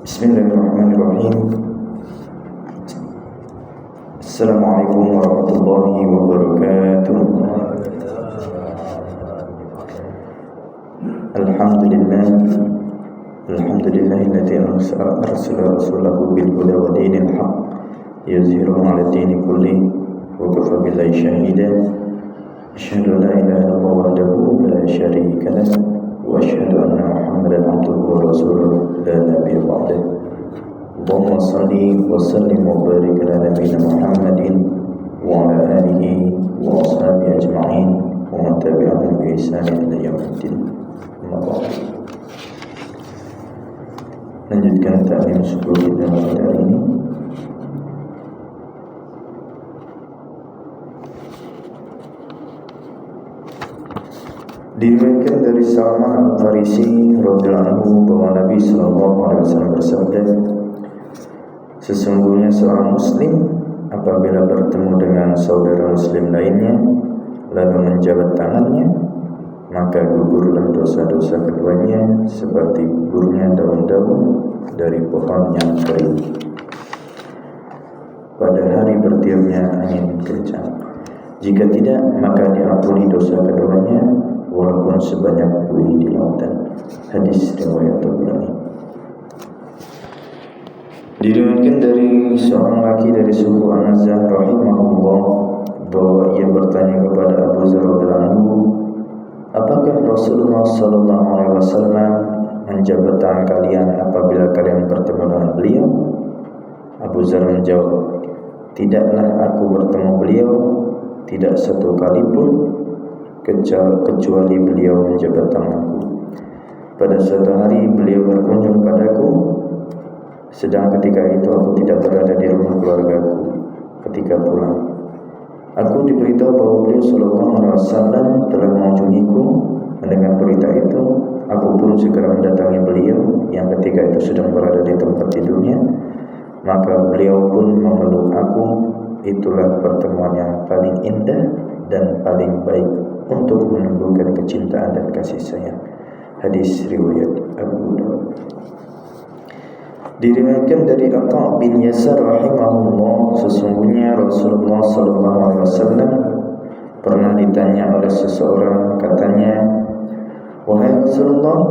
Bismillahirrahmanirrahim. Assalamualaikum warahmatullahi wabarakatuh. Alhamdulillahilladzi arsala rasulahu bil huda wa dinil haqq yuzhiruhu 'ala dini kulli wa kafa billahi shahida. Asyhadu an la ilaha illallah wahdahu la syarika lahu wa asyhadu anna Muhammadan abduhu wa rasuluhu la nabiyya ba'dahu. Allahumma salli wa sallim wa barik ala nabiyyina Muhammadin wa ala alihi wa ashabihi ajma'in wa man tabi'ahum bi ihsan ila yaumiddin. Amma ba'd. Lanjutkan ta'lim subuh kita pada hari ini. Diriwayatkan dari Salman Al-Farisi radhiyallahu anhu bahwa Nabi sallallahu alaihi wasallam bersabda, sesungguhnya seorang muslim apabila bertemu dengan saudara muslim lainnya lalu menjabat tangannya, maka gugurlah dosa-dosa keduanya seperti gugurnya daun-daun dari pohon yang kering pada hari bertiupnya angin kencang. Jika tidak, maka diampuni dosa keduanya walaupun sebanyak buih di lautan. Hadis riwayat Tabrani. Diriwayatkan dari seorang laki dari suku An-Nazah rahimahullah bahwa ia bertanya kepada Abu Dzar radhiyallahu anhu, apakah Rasulullah sallallahu alaihi wasallam menjabat tangan kalian apabila kalian bertemu dengan beliau? Abu Dzar menjawab, tidaklah aku bertemu beliau tidak satu kali pun kecuali beliau menjabat tanganku. Pada suatu hari beliau berkunjung padaku, sedang ketika itu aku tidak berada di rumah keluargaku. Ketika pulang, aku diberitahu bahwa beliau sallallahu alaihi wasallam telah mengunjungiku. Mendengar berita itu, aku pun segera mendatangi beliau yang ketika itu sedang berada di tempat tidurnya. Maka beliau pun memeluk aku. Itulah pertemuan yang paling indah dan paling baik untuk menumbuhkan kecintaan dan kasih sayang. Hadis riwayat Abu Dawud. Diriwayatkan dari Atha bin Yasar rahimahullah, sesungguhnya Rasulullah sallallahu alaihi wasallam pernah ditanya oleh seseorang, katanya, wahai Rasulullah,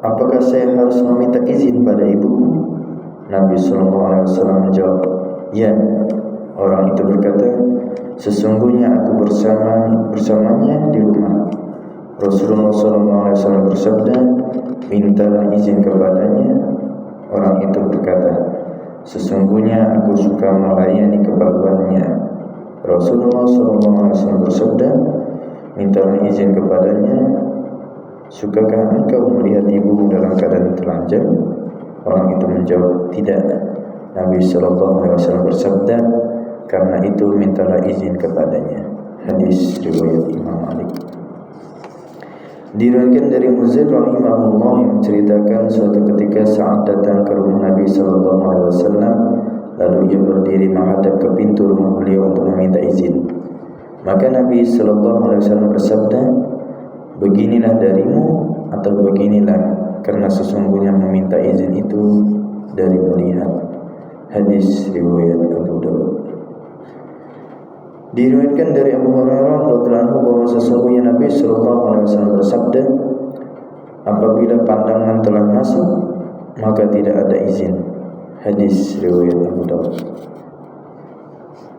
apakah saya harus meminta izin pada ibuku? Nabi sallallahu alaihi wasallam menjawab, ya. Orang itu berkata, sesungguhnya aku bersamanya di rumah. Rasulullah SAW bersabda, mintalah izin kepadanya. Orang itu berkata, sesungguhnya aku suka melayani keperluannya. Rasulullah SAW bersabda, mintalah izin kepadanya. Sukakah engkau melihat ibumu dalam keadaan telanjang? Orang itu menjawab, tidak. Nabi SAW bersabda, karena itu mintalah izin kepadanya. Hadis riwayat Imam Malik. Diriwayatkan dari Muzaid rahimahullah yang menceritakan suatu ketika saat datang ke rumah Nabi sallallahu alaihi wasallam, lalu ia berdiri menghadap ke pintu rumah beliau untuk meminta izin. Maka Nabi sallallahu alaihi wasallam bersabda, beginilah darimu atau beginilah, karena sesungguhnya meminta izin itu dari melihat. Hadis riwayat Abu Dawud. Diriwayatkan dari Abu Hurairah radhiyallahu anhu bahwa sesungguhnya Nabi sallallahu alaihi wasallam bersabda, apabila pandangan telah masuk maka tidak ada izin. Hadis riwayat Abu Dawud.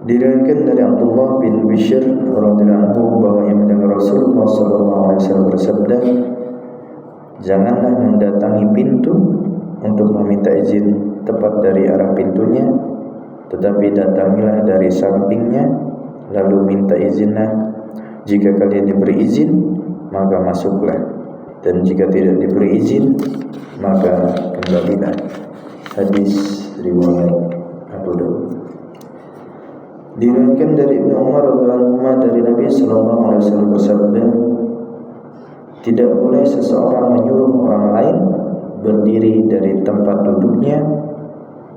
Diriwayatkan dari Abdullah bin Bishr radhiyallahu anhu bahwa ia mendengar Rasulullah sallallahu alaihi wasallam bersabda, janganlah mendatangi pintu untuk meminta izin tepat dari arah pintunya, tetapi datangilah dari sampingnya lalu minta izinlah. Jika kalian diberi izin, maka masuklah, dan jika tidak diberi izin, maka kembalilah. Hadis riwayat Abu Dawud. Diriwayatkan dari Ibnu Umar radhiyallahu anhu dari Nabi sallallahu alaihi wasallam bersabda, tidak boleh seseorang menyuruh orang lain berdiri dari tempat duduknya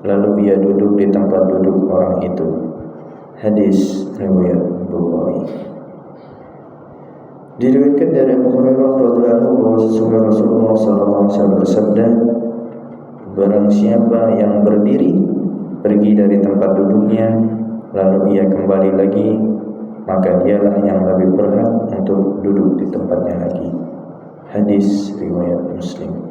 lalu ia duduk di tempat duduk orang itu. Hadis riwayat Bukhari. Diriwayatkan dari Abu Hurairah radhiyallahu anhu bahwa sesungguhnya Rasulullah sallallahu alaihi wasallam bersabda, barang siapa yang berdiri pergi dari tempat duduknya lalu ia kembali lagi, maka dialah yang lebih berhak untuk duduk di tempatnya lagi. Hadis riwayat Muslim.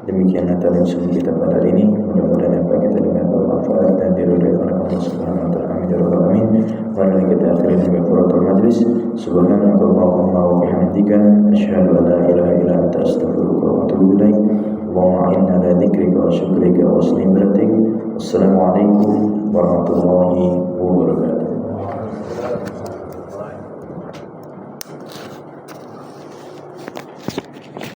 Demikianlah tafsir kita pada hari ini. Mudah-mudahan apa kita dengar bermanfaat dan diridhai oleh Allah Subhanahu wa taala. Amin ya rabbal alamin. Mari kita akhiri dengan kafaratul majlis. Subhanakallahumma wa bihamdika asyhadu an la ilaha illa anta astaghfiruka wa atubu ilaik. Allahumma inna ala dzikrika wa syukrika wa husni ibadatik. Wassalamualaikum warahmatullahi